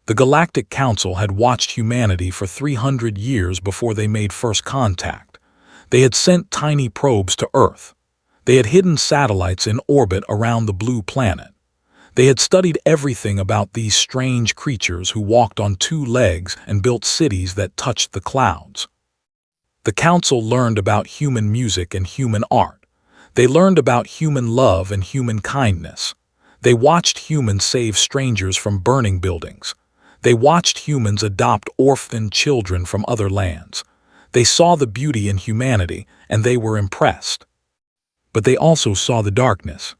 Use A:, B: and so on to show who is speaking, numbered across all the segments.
A: The Galactic Council had watched humanity for 300 years before they made first contact. They had sent tiny probes to Earth. They had hidden satellites in orbit around the blue planet. They had studied everything about these strange creatures who walked on two legs and built cities that touched the clouds. The Council learned about human music and human art. They learned about human love and human kindness. They watched humans save strangers from burning buildings. They watched humans adopt orphaned children from other lands. They saw the beauty in humanity, and they were impressed. But they also saw the darkness.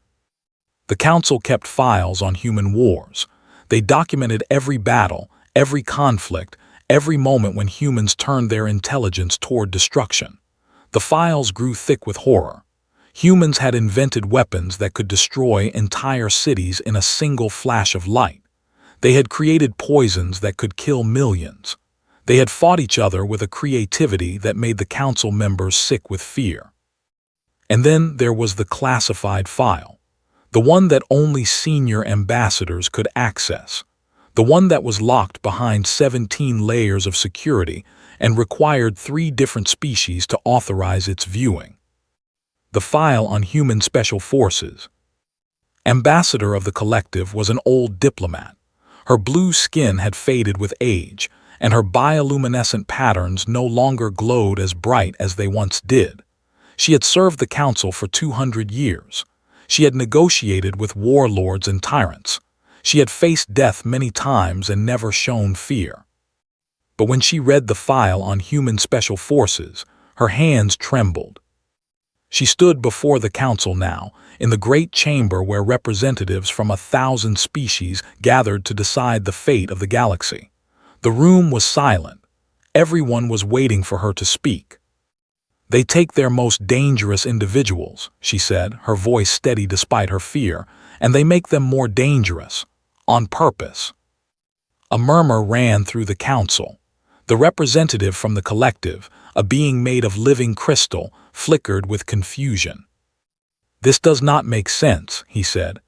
A: The Council kept files on human wars. They documented every battle, every conflict, every moment when humans turned their intelligence toward destruction. The files grew thick with horror. Humans had invented weapons that could destroy entire cities in a single flash of light. They had created poisons that could kill millions. They had fought each other with a creativity that made the Council members sick with fear. And then there was the classified file, the one that only senior ambassadors could access, the one that was locked behind 17 layers of security and required 3 different species to authorize its viewing. The file on human special forces. Ambassador of the collective was an old diplomat. Her blue skin had faded with age, and her bioluminescent patterns no longer glowed as bright as they once did. She had served the Council for 200 years. She had negotiated with warlords and tyrants. She had faced death many times and never shown fear. But when she read the file on human special forces, her hands trembled. She stood before the Council now, in the great chamber where representatives from 1,000 species gathered to decide the fate of the galaxy. The room was silent. Everyone was waiting for her to speak. "They take their most dangerous individuals," she said, her voice steady despite her fear, "and they make them more dangerous, on purpose." A murmur ran through the Council. The representative from the collective, a being made of living crystal, flickered with confusion. "This does not make sense," he said.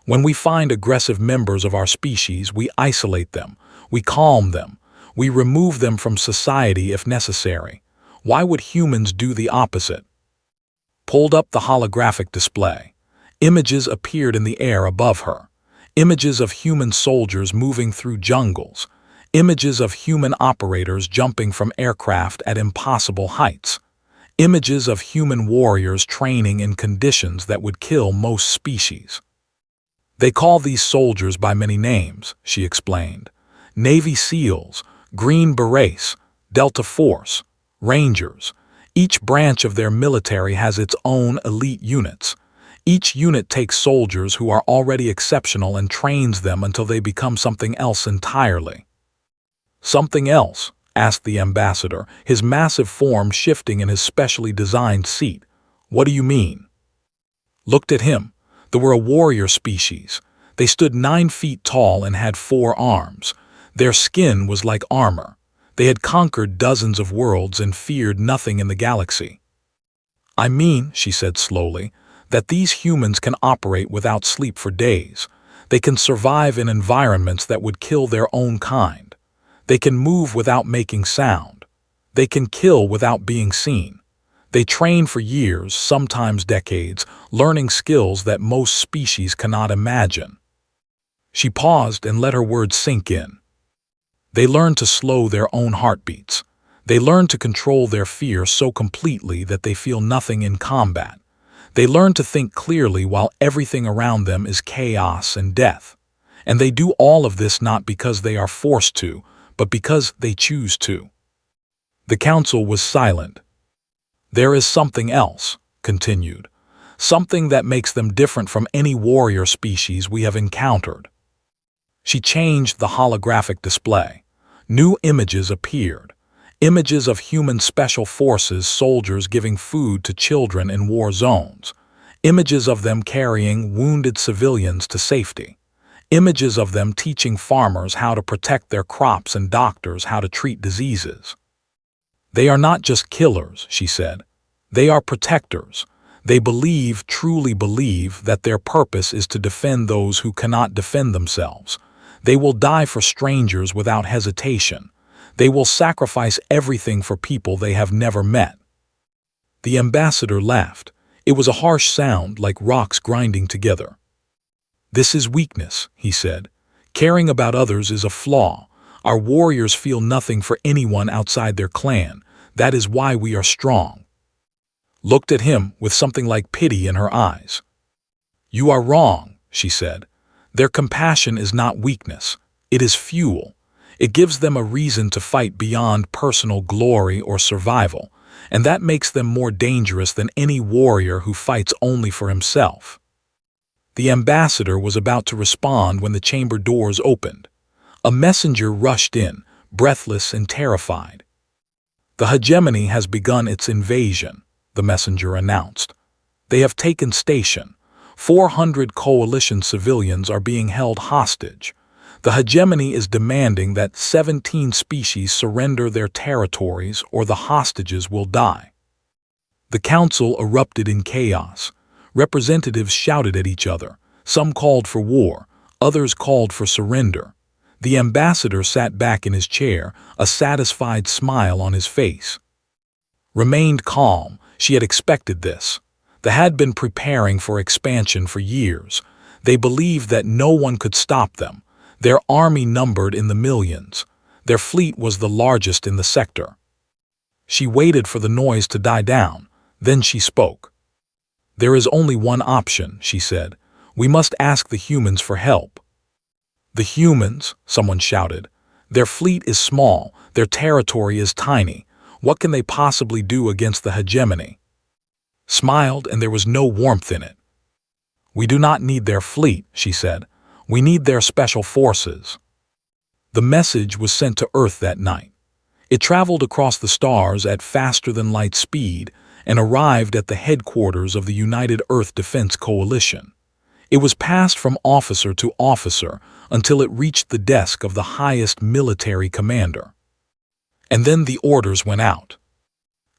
A: "When we find aggressive members of our species, we isolate them, we calm them, we remove them from society if necessary. Why would humans do the opposite?" Pulled up the holographic display. Images appeared in the air above her. Images of human soldiers moving through jungles. Images of human operators jumping from aircraft at impossible heights. Images of human warriors training in conditions that would kill most species. "They call these soldiers by many names," she explained. "Navy SEALs, Green Berets, Delta Force, Rangers. Each branch of their military has its own elite units. Each unit takes soldiers who are already exceptional and trains them until they become something else entirely." "Something else?" asked the ambassador, his massive form shifting in his specially designed seat. "What do you mean?" Looked at him. They were a warrior species. They stood 9 feet tall and had 4 arms. Their skin was like armor. They had conquered dozens of worlds and feared nothing in the galaxy. "I mean," she said slowly, "that these humans can operate without sleep for days. They can survive in environments that would kill their own kind. They can move without making sound. They can kill without being seen. They train for years, sometimes decades, learning skills that most species cannot imagine." She paused and let her words sink in. "They learn to slow their own heartbeats. They learn to control their fear so completely that they feel nothing in combat. They learn to think clearly while everything around them is chaos and death. And they do all of this not because they are forced to, but because they choose to." The Council was silent. "There is something else," continued. "Something that makes them different from any warrior species we have encountered." She changed the holographic display. New images appeared. Images of human special forces soldiers giving food to children in war zones. Images of them carrying wounded civilians to safety. Images of them teaching farmers how to protect their crops and doctors how to treat diseases. "They are not just killers," she said. "They are protectors. They believe, truly believe, that their purpose is to defend those who cannot defend themselves. They will die for strangers without hesitation. They will sacrifice everything for people they have never met. The ambassador laughed. It was a harsh sound, like rocks grinding together. "This is weakness," he said. "Caring about others is a flaw. Our warriors feel nothing for anyone outside their clan. That is why we are strong." Looked at him with something like pity in her eyes. "You are wrong," she said. "Their compassion is not weakness. It is fuel. It gives them a reason to fight beyond personal glory or survival, and that makes them more dangerous than any warrior who fights only for himself." The ambassador was about to respond when the chamber doors opened. A messenger rushed in, breathless and terrified. "The hegemony has begun its invasion," the messenger announced. "They have taken station. 400 coalition civilians are being held hostage. The hegemony is demanding that 17 species surrender their territories or the hostages will die." The council erupted in chaos. Representatives shouted at each other. Some called for war, others called for surrender. The ambassador sat back in his chair, a satisfied smile on his face. Remained calm. She had expected this. They had been preparing for expansion for years. They believed that no one could stop them. Their army numbered in the millions. Their fleet was the largest in the sector. She waited for the noise to die down. Then she spoke. "There is only one option," she said. "We must ask the humans for help." "The humans?" someone shouted. "Their fleet is small. Their territory is tiny. What can they possibly do against the hegemony?" Smiled, and there was no warmth in it. "We do not need their fleet," she said. "We need their special forces." The message was sent to Earth that night. It traveled across the stars at faster-than-light speed and arrived at the headquarters of the United Earth Defense Coalition. It was passed from officer to officer until it reached the desk of the highest military commander. And then the orders went out.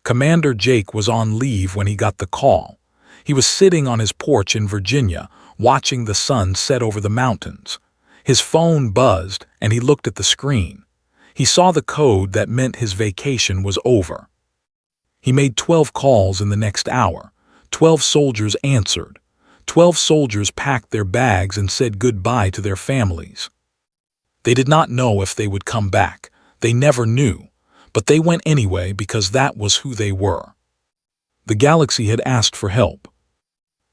A: Commander Jake was on leave when he got the call. He was sitting on his porch in Virginia, watching the sun set over the mountains. His phone buzzed, and he looked at the screen. He saw the code that meant his vacation was over. He made 12 calls in the next hour. 12 soldiers answered. 12 soldiers packed their bags and said goodbye to their families. They did not know if they would come back. They never knew. But they went anyway because that was who they were. The galaxy had asked for help.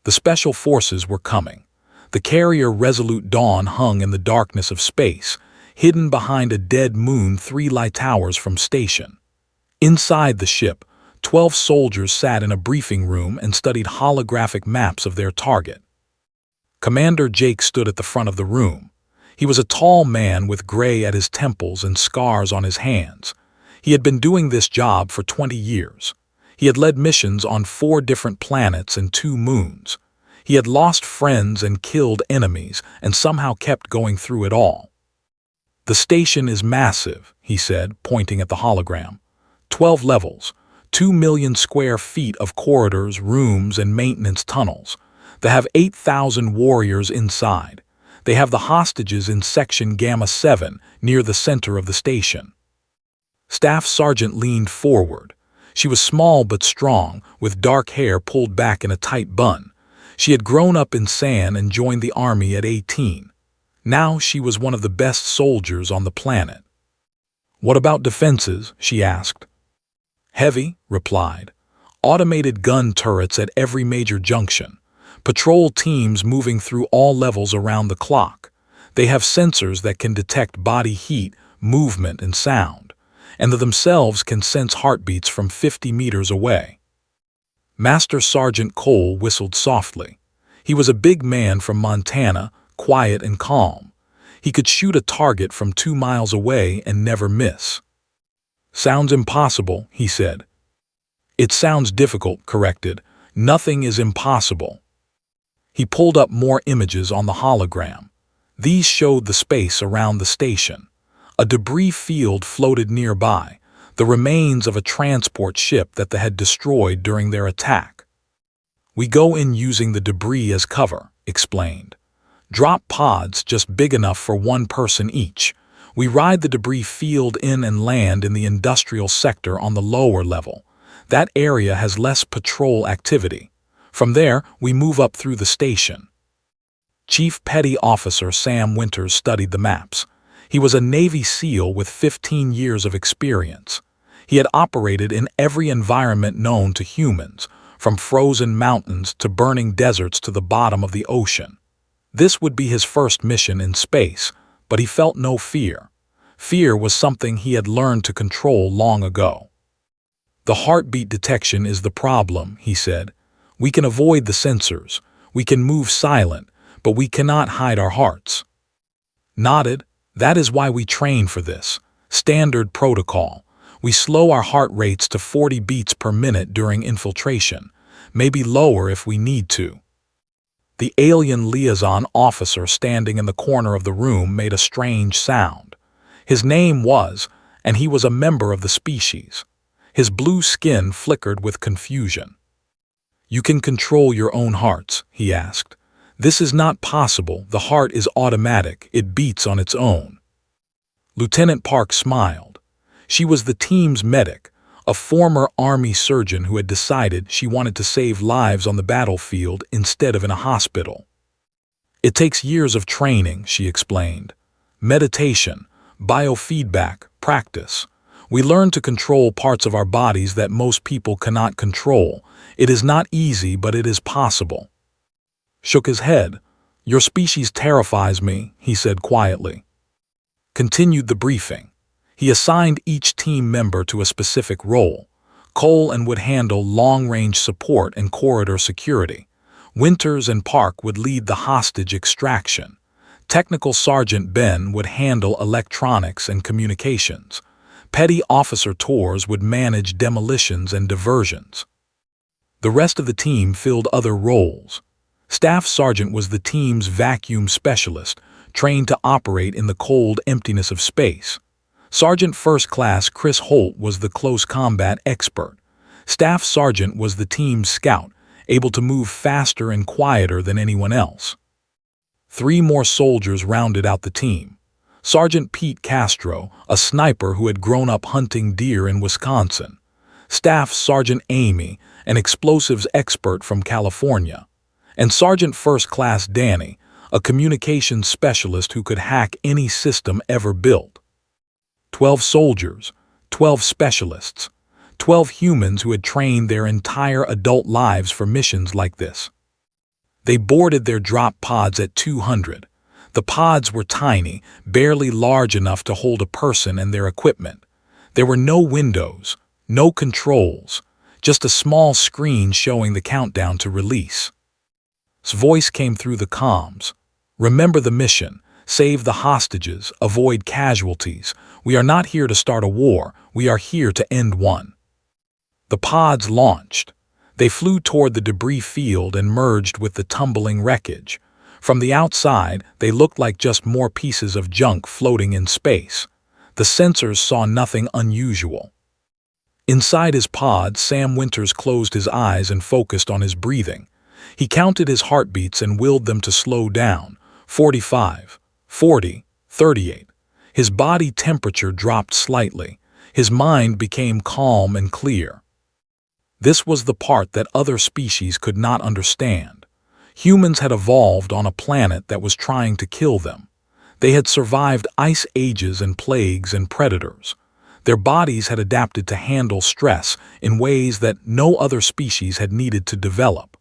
A: The special forces were coming. The carrier Resolute Dawn hung in the darkness of space, hidden behind a dead moon 3 light hours from station. Inside the ship, 12 soldiers sat in a briefing room and studied holographic maps of their target. Commander Jake stood at the front of the room. He was a tall man with gray at his temples and scars on his hands. He had been doing this job for 20 years. He had led missions on 4 different planets and 2 moons. He had lost friends and killed enemies and somehow kept going through it all. "The station is massive," he said, pointing at the hologram. 12 levels, 2 million square feet of corridors, rooms, and maintenance tunnels. They have 8,000 warriors inside. They have the hostages in Section Gamma 7, near the center of the station. Staff Sergeant leaned forward. She was small but strong, with dark hair pulled back in a tight bun. She had grown up in San and joined the army at 18. Now she was one of the best soldiers on the planet. "What about defenses?" she asked. "Heavy," replied. "Automated gun turrets at every major junction. Patrol teams moving through all levels around the clock. They have sensors that can detect body heat, movement, and sound, and they themselves can sense heartbeats from 50 meters away." Master Sergeant Cole whistled softly. He was a big man from Montana, quiet and calm. He could shoot a target from 2 miles away and never miss. "Sounds impossible," he said. "It sounds difficult," corrected. "Nothing is impossible." He pulled up more images on the hologram. These showed the space around the station. A debris field floated nearby, the remains of a transport ship that they had destroyed during their attack. "We go in using the debris as cover," explained. Drop pods just big enough for one person each. We ride the debris field in and land in the industrial sector on the lower level. That area has less patrol activity. From there, we move up through the station. Chief Petty Officer Sam Winters studied the maps. He was a Navy SEAL with 15 years of experience. He had operated in every environment known to humans, from frozen mountains to burning deserts to the bottom of the ocean. This would be his first mission in space, but he felt no fear. Fear was something he had learned to control long ago. The heartbeat detection is the problem, he said. We can avoid the sensors, we can move silent, but we cannot hide our hearts. Nodded. That is why we train for this. Standard protocol. We slow our heart rates to 40 beats per minute during infiltration, maybe lower if we need to. The alien liaison officer standing in the corner of the room made a strange sound. His name was, and he was a member of the species. His blue skin flickered with confusion. You can control your own hearts, he asked. This is not possible. The heart is automatic. It beats on its own. Lieutenant Park smiled. She was the team's medic, a former Army surgeon who had decided she wanted to save lives on the battlefield instead of in a hospital. It takes years of training, she explained. Meditation, biofeedback, practice. We learn to control parts of our bodies that most people cannot control. It is not easy, but it is possible. Shook his head. Your species terrifies me, he said quietly. Continued the briefing. He assigned each team member to a specific role. Cole would handle long-range support and corridor security. Winters and Park would lead the hostage extraction. Technical Sergeant Ben would handle electronics and communications. Petty Officer Torres would manage demolitions and diversions. The rest of the team filled other roles. Staff Sergeant was the team's vacuum specialist, trained to operate in the cold emptiness of space. Sergeant First Class Chris Holt was the close combat expert. Staff Sergeant was the team's scout, able to move faster and quieter than anyone else. 3 more soldiers rounded out the team. Sergeant Pete Castro, a sniper who had grown up hunting deer in Wisconsin. Staff Sergeant Amy, an explosives expert from California. And Sergeant First Class Danny, a communications specialist who could hack any system ever built. 12 soldiers, 12 specialists, 12 humans who had trained their entire adult lives for missions like this. They boarded their drop pods at 200. The pods were tiny, barely large enough to hold a person and their equipment. There were no windows, no controls, just a small screen showing the countdown to release. His voice came through the comms. Remember the mission. Save the hostages. Avoid casualties. We are not here to start a war. We are here to end one. The pods launched. They flew toward the debris field and merged with the tumbling wreckage. From the outside, they looked like just more pieces of junk floating in space. The sensors saw nothing unusual. Inside his pod, Sam Winters closed his eyes and focused on his breathing. He counted his heartbeats and willed them to slow down. 45, 40, 38. His body temperature dropped slightly. His mind became calm and clear. This was the part that other species could not understand. Humans had evolved on a planet that was trying to kill them. They had survived ice ages and plagues and predators. Their bodies had adapted to handle stress in ways that no other species had needed to develop.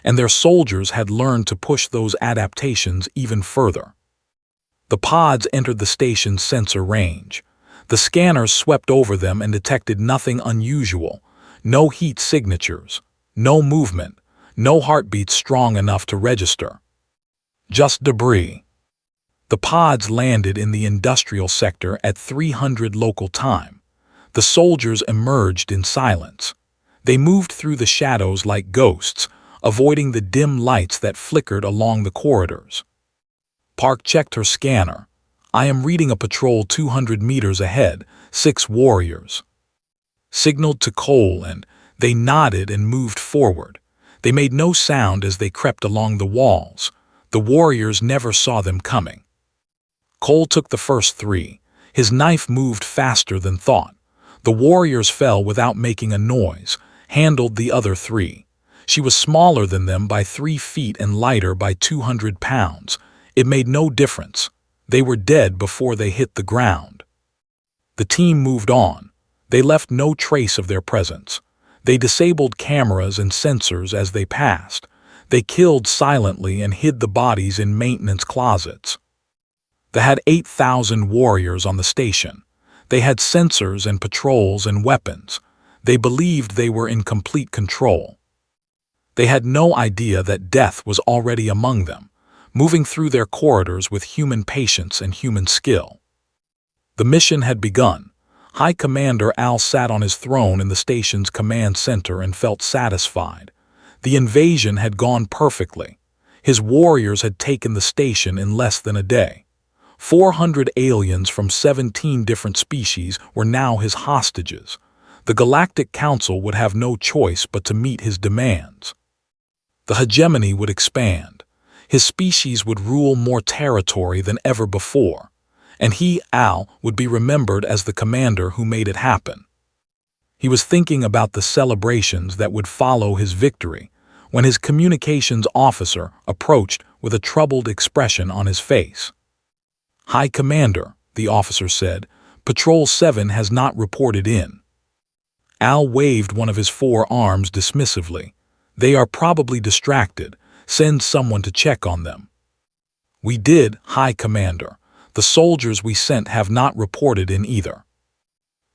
A: And their soldiers had learned to push those adaptations even further. The pods entered the station's sensor range. The scanners swept over them and detected nothing unusual. No heat signatures, no movement, no heartbeats strong enough to register. Just debris. The pods landed in the industrial sector at 300 local time. The soldiers emerged in silence. They moved through the shadows like ghosts, avoiding the dim lights that flickered along the corridors. Park checked her scanner. I am reading a patrol 200 meters ahead, 6 warriors. Signaled to Cole and they nodded and moved forward. They made no sound as they crept along the walls. The warriors never saw them coming. Cole took the first 3. His knife moved faster than thought. The warriors fell without making a noise, handled the other 3. She was smaller than them by 3 feet and lighter by 200 pounds. It made no difference. They were dead before they hit the ground. The team moved on. They left no trace of their presence. They disabled cameras and sensors as they passed. They killed silently and hid the bodies in maintenance closets. They had 8,000 warriors on the station. They had sensors and patrols and weapons. They believed they were in complete control. They had no idea that death was already among them, moving through their corridors with human patience and human skill. The mission had begun. High Commander Al sat on his throne in the station's command center and felt satisfied. The invasion had gone perfectly. His warriors had taken the station in less than a day. 400 aliens from 17 different species were now his hostages. The Galactic Council would have no choice but to meet his demands. The hegemony would expand. His species would rule more territory than ever before. And he, Al, would be remembered as the commander who made it happen. He was thinking about the celebrations that would follow his victory when his communications officer approached with a troubled expression on his face. "High Commander," the officer said, "Patrol 7 has not reported in." Al waved one of his 4 arms dismissively. "They are probably distracted. Send someone to check on them." "We did, High Commander. The soldiers we sent have not reported in either."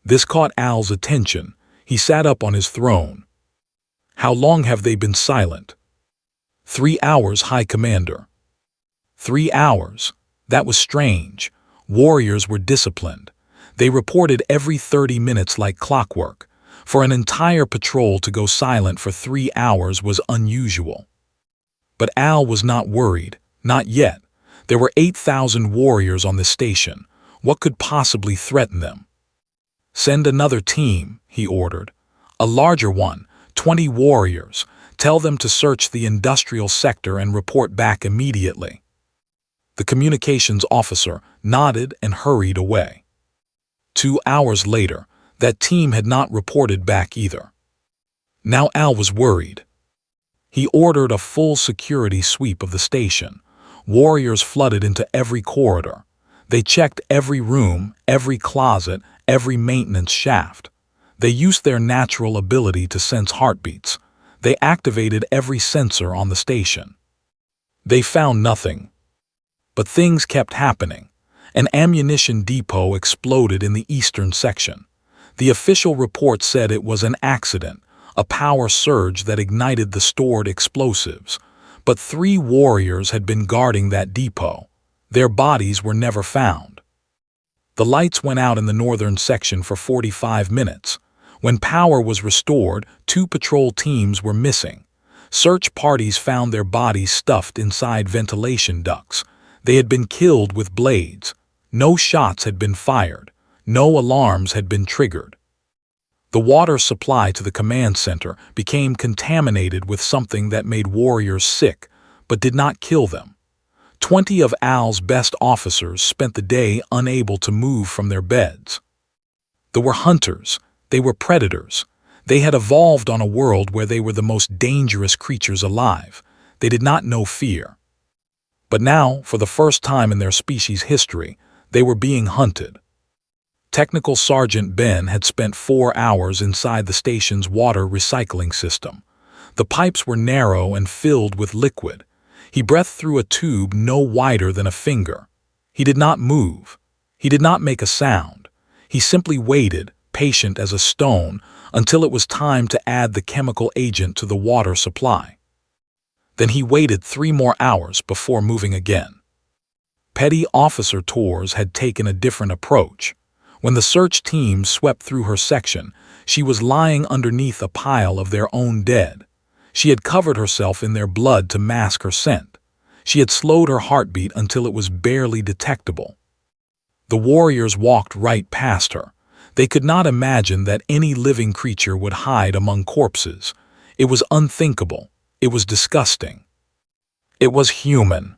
A: This caught Al's attention. He sat up on his throne. "How long have they been silent?" 3 hours, High Commander." 3 hours? That was strange. Warriors were disciplined. They reported every 30 minutes like clockwork. For an entire patrol to go silent for 3 hours was unusual. But Al was not worried. Not yet. There were 8,000 warriors on the station. What could possibly threaten them? "Send another team," he ordered. "A larger one, 20 warriors. Tell them to search the industrial sector and report back immediately." The communications officer nodded and hurried away. 2 hours later, that team had not reported back either. Now Al was worried. He ordered a full security sweep of the station. Warriors flooded into every corridor. They checked every room, every closet, every maintenance shaft. They used their natural ability to sense heartbeats. They activated every sensor on the station. They found nothing. But things kept happening. An ammunition depot exploded in the eastern section. The official report said it was an accident, a power surge that ignited the stored explosives. But 3 warriors had been guarding that depot. Their bodies were never found. The lights went out in the northern section for 45 minutes. When power was restored, 2 patrol teams were missing. Search parties found their bodies stuffed inside ventilation ducts. They had been killed with blades. No shots had been fired. No alarms had been triggered. The water supply to the command center became contaminated with something that made warriors sick, but did not kill them. 20 of Al's best officers spent the day unable to move from their beds. They were hunters. They were predators. They had evolved on a world where they were the most dangerous creatures alive. They did not know fear. But now, for the first time in their species' history, they were being hunted. Technical Sergeant Ben had spent 4 hours inside the station's water recycling system. The pipes were narrow and filled with liquid. He breathed through a tube no wider than a finger. He did not move. He did not make a sound. He simply waited, patient as a stone, until it was time to add the chemical agent to the water supply. Then he waited 3 more hours before moving again. Petty Officer Torres had taken a different approach. When the search team swept through her section, she was lying underneath a pile of their own dead. She had covered herself in their blood to mask her scent. She had slowed her heartbeat until it was barely detectable. The warriors walked right past her. They could not imagine that any living creature would hide among corpses. It was unthinkable. It was disgusting. It was human.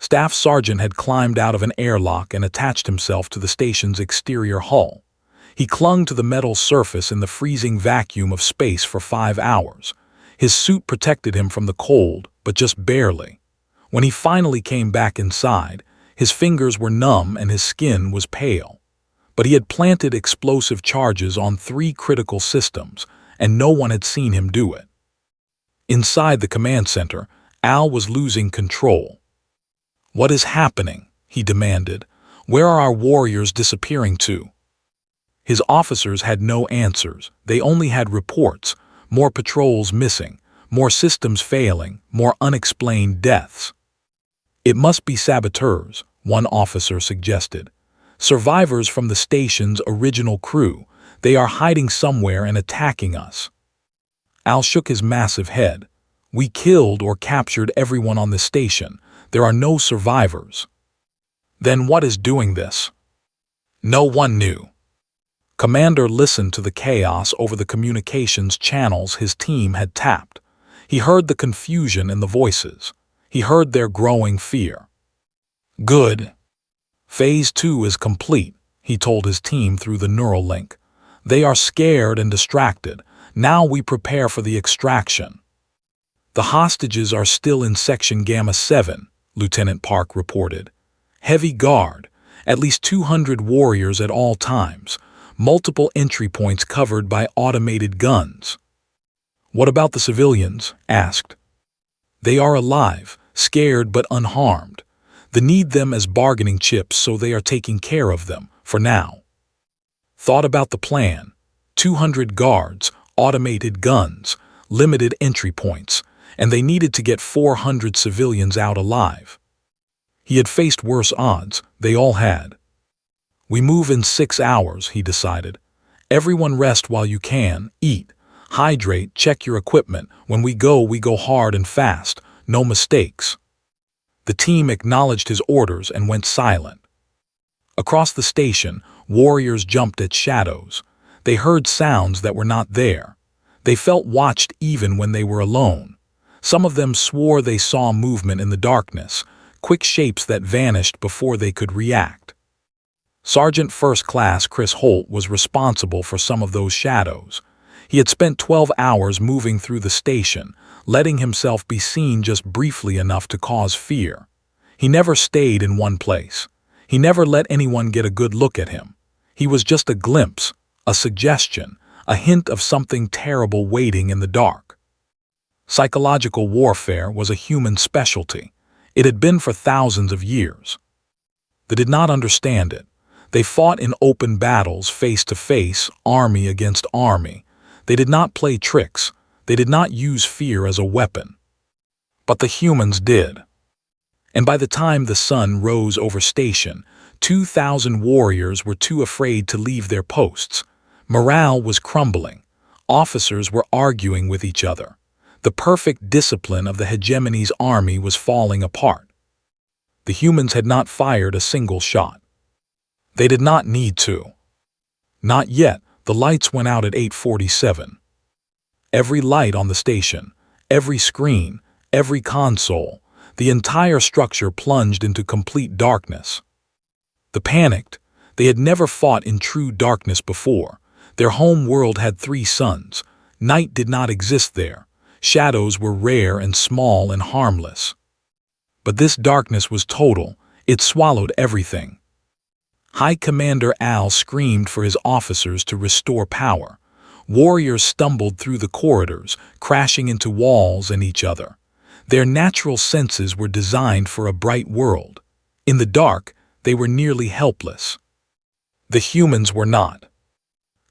A: Staff Sergeant had climbed out of an airlock and attached himself to the station's exterior hull. He clung to the metal surface in the freezing vacuum of space for 5 hours. His suit protected him from the cold, but just barely. When he finally came back inside, his fingers were numb and his skin was pale. But he had planted explosive charges on 3 critical systems, and no one had seen him do it. Inside the command center, Al was losing control. "What is happening?" he demanded. "Where are our warriors disappearing to?" His officers had no answers. They only had reports: more patrols missing, more systems failing, more unexplained deaths. "It must be saboteurs," one officer suggested. "Survivors from the station's original crew. They are hiding somewhere and attacking us." Al shook his massive head. "We killed or captured everyone on the station. There are no survivors." "Then what is doing this?" No one knew. Commander listened to the chaos over the communications channels his team had tapped. He heard the confusion in the voices. He heard their growing fear. "Good. Phase 2 is complete," he told his team through the neural link. "They are scared and distracted. Now we prepare for the extraction." "The hostages are still in Section Gamma 7, Lieutenant Park reported. "Heavy guard, at least 200 warriors at all times, multiple entry points covered by automated guns." "What about the civilians?" asked. "They are alive, scared but unharmed. They need them as bargaining chips, so they are taking care of them, for now." "Thought about the plan. 200 guards, automated guns, limited entry points, and they needed to get 400 civilians out alive." He had faced worse odds. They all had. "We move in 6 hours," he decided. "Everyone rest while you can, eat, hydrate, check your equipment. When we go hard and fast, no mistakes." The team acknowledged his orders and went silent. Across the station, warriors jumped at shadows. They heard sounds that were not there. They felt watched even when they were alone. Some of them swore they saw movement in the darkness, quick shapes that vanished before they could react. Sergeant First Class Chris Holt was responsible for some of those shadows. He had spent 12 hours moving through the station, letting himself be seen just briefly enough to cause fear. He never stayed in one place. He never let anyone get a good look at him. He was just a glimpse, a suggestion, a hint of something terrible waiting in the dark. Psychological warfare was a human specialty. It had been for thousands of years. They did not understand it. They fought in open battles, face to face, army against army. They did not play tricks. They did not use fear as a weapon. But the humans did. And by the time the sun rose over station, 2,000 warriors were too afraid to leave their posts. Morale was crumbling. Officers were arguing with each other. The perfect discipline of the hegemony's army was falling apart. The humans had not fired a single shot. They did not need to. Not yet. The lights went out at 8:47. Every light on the station, every screen, every console, the entire structure plunged into complete darkness. They panicked. They had never fought in true darkness before. Their home world had 3 suns. Night did not exist there. Shadows were rare and small and harmless. But this darkness was total. It swallowed everything. High Commander Al screamed for his officers to restore power. Warriors stumbled through the corridors, crashing into walls and each other. Their natural senses were designed for a bright world. In the dark, they were nearly helpless. The humans were not.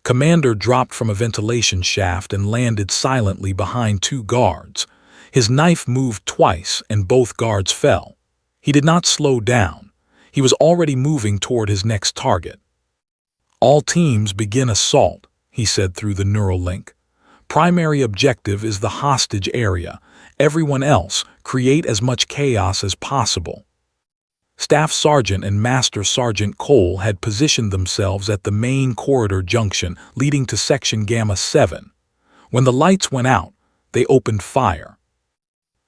A: Commander dropped from a ventilation shaft and landed silently behind 2 guards. His knife moved twice and both guards fell. He did not slow down. He was already moving toward his next target. "All teams begin assault," he said through the neural link. "Primary objective is the hostage area. Everyone else, create as much chaos as possible." Staff Sergeant and Master Sergeant Cole had positioned themselves at the main corridor junction leading to Section Gamma 7. When the lights went out, they opened fire.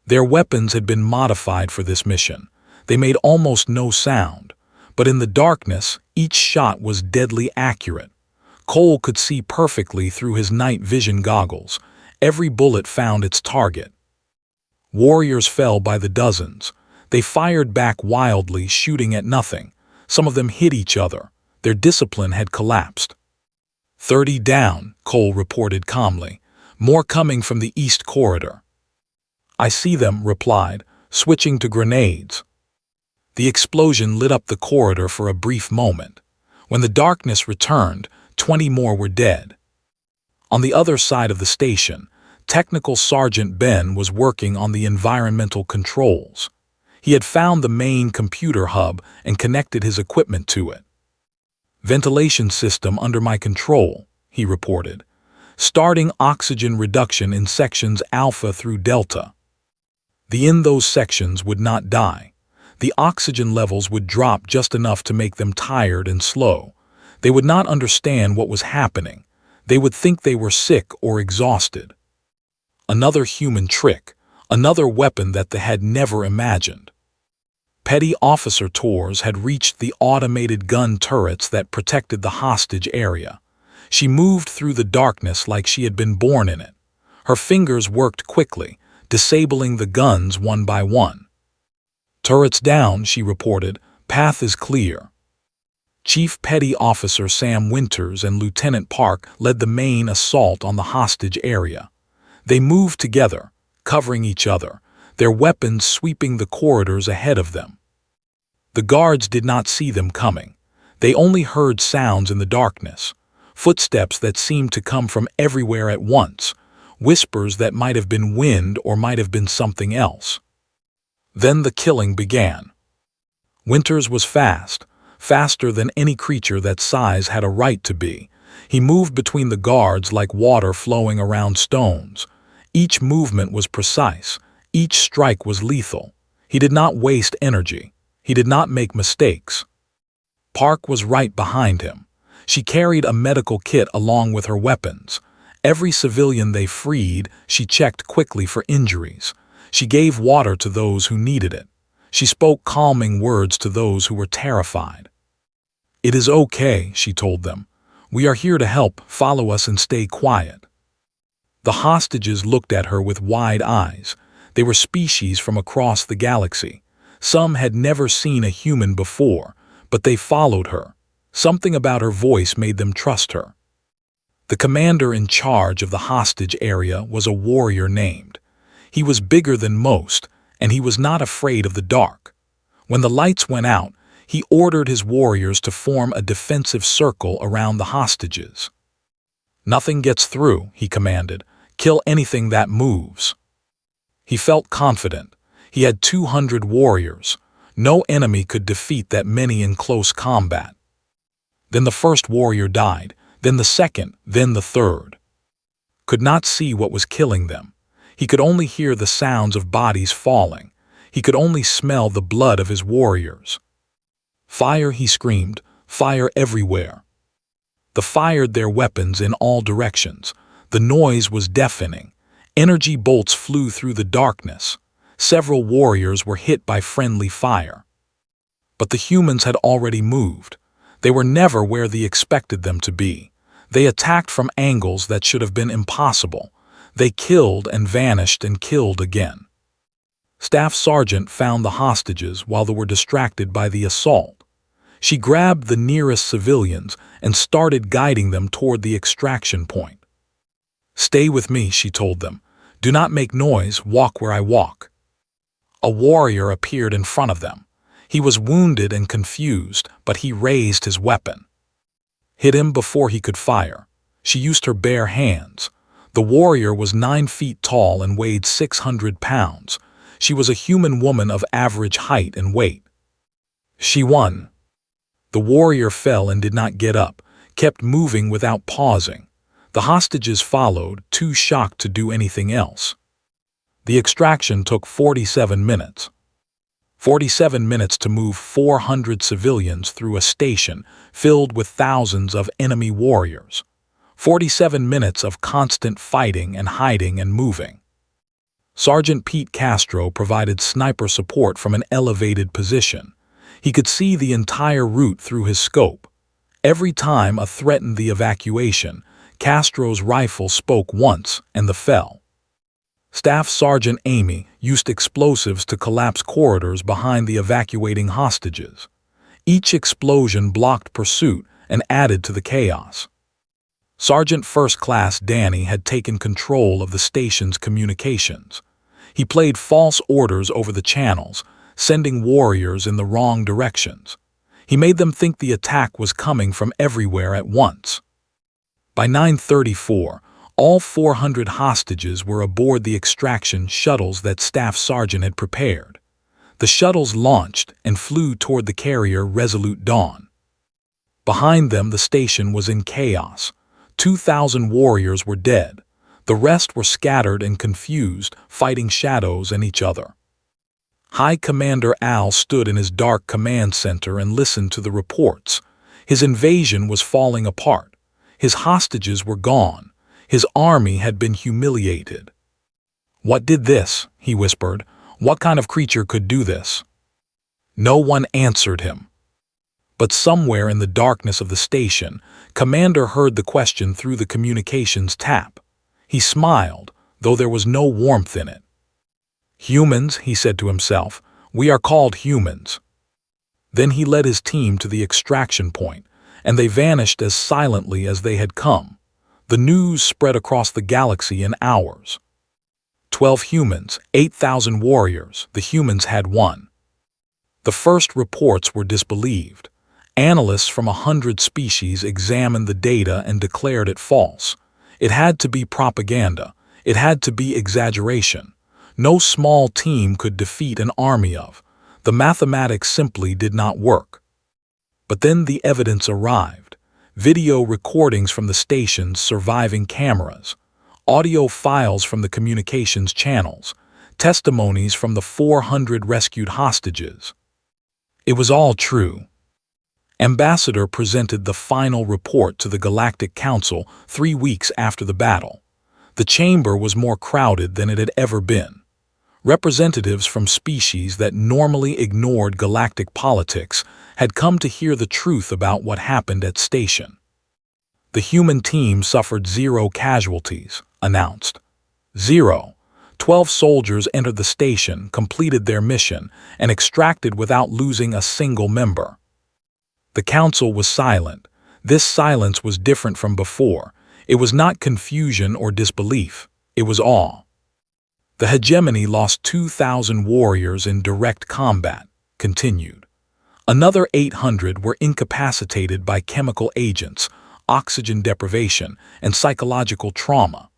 A: Their weapons had been modified for this mission. They made almost no sound, but in the darkness, each shot was deadly accurate. Cole could see perfectly through his night vision goggles. Every bullet found its target. Warriors fell by the dozens. They fired back wildly, shooting at nothing. Some of them hit each other. Their discipline had collapsed. 30 down, Cole reported calmly. More coming from the east corridor. I see them, replied, switching to grenades. The explosion lit up the corridor for a brief moment. When the darkness returned, 20 more were dead. On the other side of the station, Technical Sergeant Ben was working on the environmental controls. He had found the main computer hub and connected his equipment to it. Ventilation system under my control, he reported. Starting oxygen reduction in sections Alpha through Delta. In those sections would not die. The oxygen levels would drop just enough to make them tired and slow. They would not understand what was happening. They would think they were sick or exhausted. Another human trick, another weapon that they had never imagined. Petty Officer Torres had reached the automated gun turrets that protected the hostage area. She moved through the darkness like she had been born in it. Her fingers worked quickly, disabling the guns one by one. Turrets down, she reported. Path is clear. Chief Petty Officer Sam Winters and Lieutenant Park led the main assault on the hostage area. They moved together, covering each other, their weapons sweeping the corridors ahead of them. The guards did not see them coming. They only heard sounds in the darkness, footsteps that seemed to come from everywhere at once, whispers that might have been wind or might have been something else. Then the killing began. Winters was fast, faster than any creature that size had a right to be. He moved between the guards like water flowing around stones. Each movement was precise. Each strike was lethal. He did not waste energy. He did not make mistakes. Park was right behind him. She carried a medical kit along with her weapons. Every civilian they freed, she checked quickly for injuries. She gave water to those who needed it. She spoke calming words to those who were terrified. It is okay, she told them. We are here to help. Follow us and stay quiet. The hostages looked at her with wide eyes. They were species from across the galaxy. Some had never seen a human before, but they followed her. Something about her voice made them trust her. The commander in charge of the hostage area was a warrior named. He was bigger than most, and he was not afraid of the dark. When the lights went out, he ordered his warriors to form a defensive circle around the hostages. Nothing gets through, he commanded. Kill anything that moves. He felt confident. He had 200 warriors. No enemy could defeat that many in close combat. Then the first warrior died, then the second, then the third. Could not see what was killing them. He could only hear the sounds of bodies falling. He could only smell the blood of his warriors. Fire, he screamed, fire everywhere. They fired their weapons in all directions. The noise was deafening. Energy bolts flew through the darkness. Several warriors were hit by friendly fire. But the humans had already moved. They were never where they expected them to be. They attacked from angles that should have been impossible. They killed and vanished and killed again. Staff Sergeant found the hostages while they were distracted by the assault. She grabbed the nearest civilians and started guiding them toward the extraction point. Stay with me, she told them. Do not make noise, walk where I walk. A warrior appeared in front of them. He was wounded and confused, but he raised his weapon. Hit him before he could fire. She used her bare hands. The warrior was 9 feet tall and weighed 600 pounds. She was a human woman of average height and weight. She won. The warrior fell and did not get up, kept moving without pausing. The hostages followed, too shocked to do anything else. The extraction took 47 minutes. 47 minutes to move 400 civilians through a station filled with thousands of enemy warriors. 47 minutes of constant fighting and hiding and moving. Sergeant Pete Castro provided sniper support from an elevated position. He could see the entire route through his scope. Every time a threatened the evacuation, Castro's rifle spoke once and the fell. Staff Sergeant Amy used explosives to collapse corridors behind the evacuating hostages. Each explosion blocked pursuit and added to the chaos. Sergeant First Class Danny had taken control of the station's communications. He played false orders over the channels, sending warriors in the wrong directions. He made them think the attack was coming from everywhere at once. By 9:34, all 400 hostages were aboard the extraction shuttles that Staff Sergeant had prepared. The shuttles launched and flew toward the carrier Resolute Dawn. Behind them, the station was in chaos. 2,000 warriors were dead. The rest were scattered and confused, fighting shadows and each other. High Commander Al stood in his dark command center and listened to the reports. His invasion was falling apart. His hostages were gone. His army had been humiliated. "What did this?" he whispered. "What kind of creature could do this?" No one answered him. But somewhere in the darkness of the station, Commander heard the question through the communications tap. He smiled, though there was no warmth in it. "Humans," he said to himself, "we are called humans." Then he led his team to the extraction point, and they vanished as silently as they had come. The news spread across the galaxy in hours. 12 humans, 8,000 warriors, the humans had won. The first reports were disbelieved. Analysts from 100 species examined the data and declared it false. It had to be propaganda. It had to be exaggeration. No small team could defeat an army of. The mathematics simply did not work. But then the evidence arrived. Video recordings from the station's surviving cameras, audio files from the communications channels, testimonies from the 400 rescued hostages. It was all true. Ambassador presented the final report to the Galactic Council 3 weeks after the battle. The chamber was more crowded than it had ever been. Representatives from species that normally ignored galactic politics had come to hear the truth about what happened at station. The human team suffered 0 casualties, announced. 0. 12 soldiers entered the station, completed their mission, and extracted without losing a single member. The council was silent. This silence was different from before. It was not confusion or disbelief. It was awe. The hegemony lost 2,000 warriors in direct combat, continued. Another 800 were incapacitated by chemical agents, oxygen deprivation, and psychological trauma.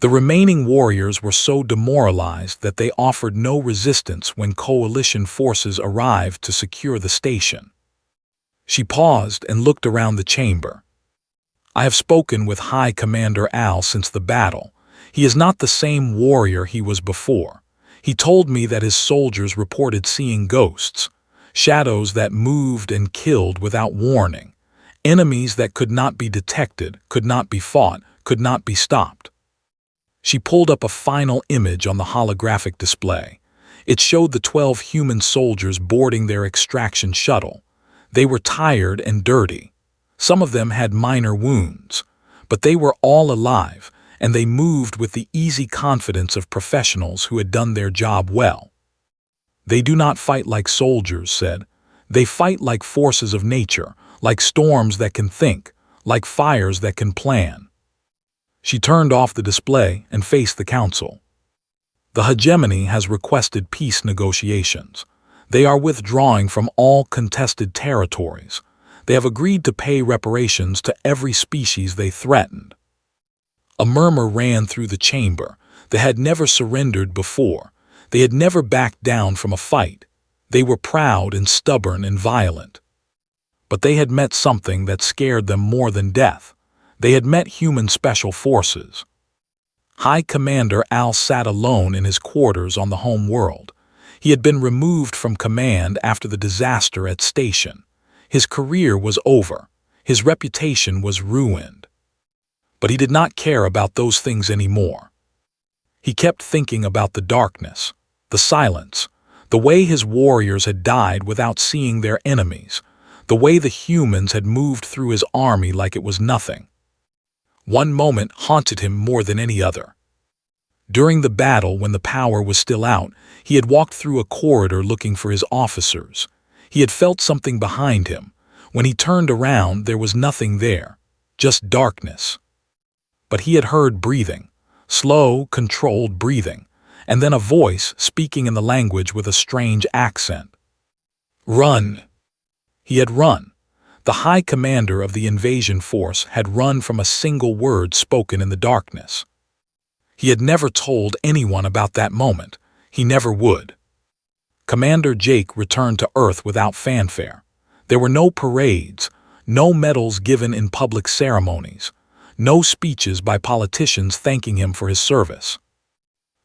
A: The remaining warriors were so demoralized that they offered no resistance when coalition forces arrived to secure the station. She paused and looked around the chamber. "I have spoken with High Commander Al since the battle. He is not the same warrior he was before. He told me that his soldiers reported seeing ghosts, shadows that moved and killed without warning, enemies that could not be detected, could not be fought, could not be stopped." She pulled up a final image on the holographic display. It showed the 12 human soldiers boarding their extraction shuttle. They were tired and dirty. Some of them had minor wounds, but they were all alive, and they moved with the easy confidence of professionals who had done their job well. "They do not fight like soldiers," said. "They fight like forces of nature, like storms that can think, like fires that can plan." She turned off the display and faced the council. "The hegemony has requested peace negotiations. They are withdrawing from all contested territories. They have agreed to pay reparations to every species they threatened." A murmur ran through the chamber. They had never surrendered before. They had never backed down from a fight. They were proud and stubborn and violent. But they had met something that scared them more than death. They had met human special forces. High Commander Al sat alone in his quarters on the home world. He had been removed from command after the disaster at station. His career was over. His reputation was ruined. But he did not care about those things anymore. He kept thinking about the darkness, the silence, the way his warriors had died without seeing their enemies, the way the humans had moved through his army like it was nothing. One moment haunted him more than any other. During the battle, when the power was still out, he had walked through a corridor looking for his officers. He had felt something behind him. When he turned around, there was nothing there, just darkness. But he had heard breathing, slow, controlled breathing, and then a voice speaking in the language with a strange accent. Run! He had run. The high commander of the invasion force had run from a single word spoken in the darkness. He had never told anyone about that moment. He never would. Commander Jake returned to Earth without fanfare. There were no parades, no medals given in public ceremonies, no speeches by politicians thanking him for his service.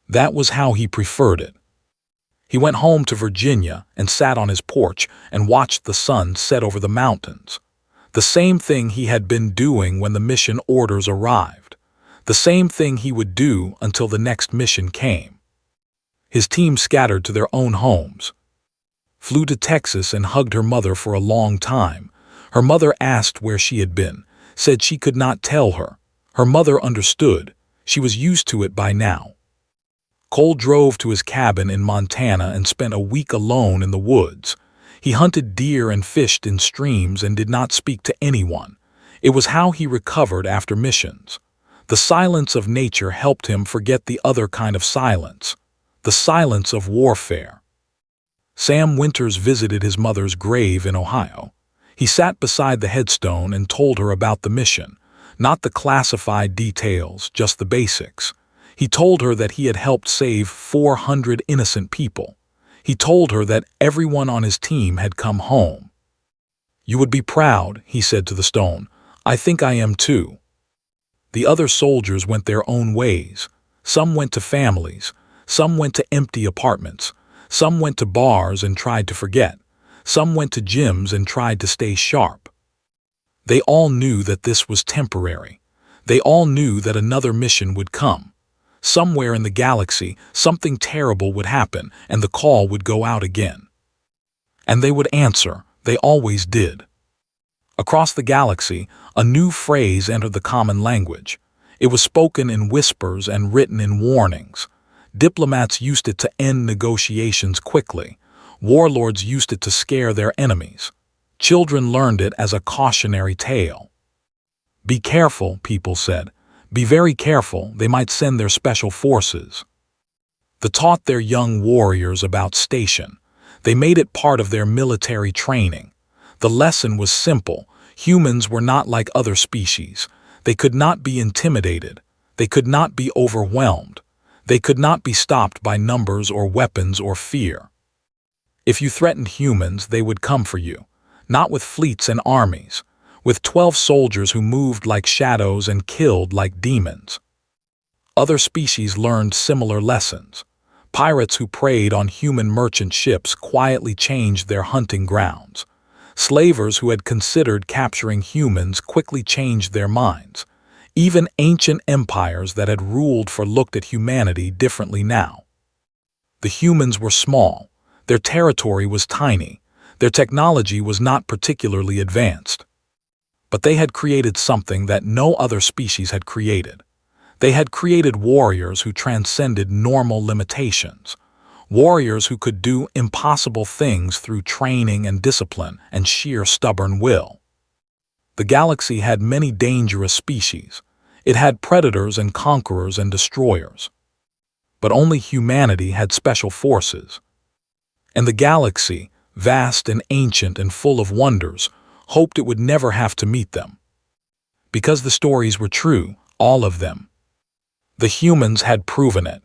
A: That was how he preferred it. He went home to Virginia and sat on his porch and watched the sun set over the mountains. The same thing he had been doing when the mission orders arrived. The same thing he would do until the next mission came. His team scattered to their own homes. Flew to Texas and hugged her mother for a long time. Her mother asked where she had been, said she could not tell her. Her mother understood. She was used to it by now. Cole drove to his cabin in Montana and spent a week alone in the woods. He hunted deer and fished in streams and did not speak to anyone. It was how he recovered after missions. The silence of nature helped him forget the other kind of silence, the silence of warfare. Sam Winters visited his mother's grave in Ohio. He sat beside the headstone and told her about the mission, not the classified details, just the basics. He told her that he had helped save 400 innocent people. He told her that everyone on his team had come home. "You would be proud," he said to the stone. "I think I am too." The other soldiers went their own ways. Some went to families. Some went to empty apartments. Some went to bars and tried to forget. Some went to gyms and tried to stay sharp. They all knew that this was temporary. They all knew that another mission would come. Somewhere in the galaxy, something terrible would happen, and the call would go out again. And they would answer. They always did. Across the galaxy, a new phrase entered the common language. It was spoken in whispers and written in warnings. Diplomats used it to end negotiations quickly. Warlords used it to scare their enemies. Children learned it as a cautionary tale. "Be careful," people said. "Be very careful, they might send their special forces." They taught their young warriors about station. They made it part of their military training. The lesson was simple. Humans were not like other species. They could not be intimidated. They could not be overwhelmed. They could not be stopped by numbers or weapons or fear. If you threatened humans, they would come for you, not with fleets and armies, with 12 soldiers who moved like shadows and killed like demons. Other species learned similar lessons. Pirates who preyed on human merchant ships quietly changed their hunting grounds. Slavers who had considered capturing humans quickly changed their minds. Even ancient empires that had ruled looked at humanity differently now. The humans were small. Their territory was tiny. Their technology was not particularly advanced. But they had created something that no other species had created. They had created warriors who transcended normal limitations. Warriors who could do impossible things through training and discipline and sheer stubborn will. The galaxy had many dangerous species. It had predators and conquerors and destroyers. But only humanity had special forces. And the galaxy, vast and ancient and full of wonders, hoped it would never have to meet them. Because the stories were true, all of them. The humans had proven it.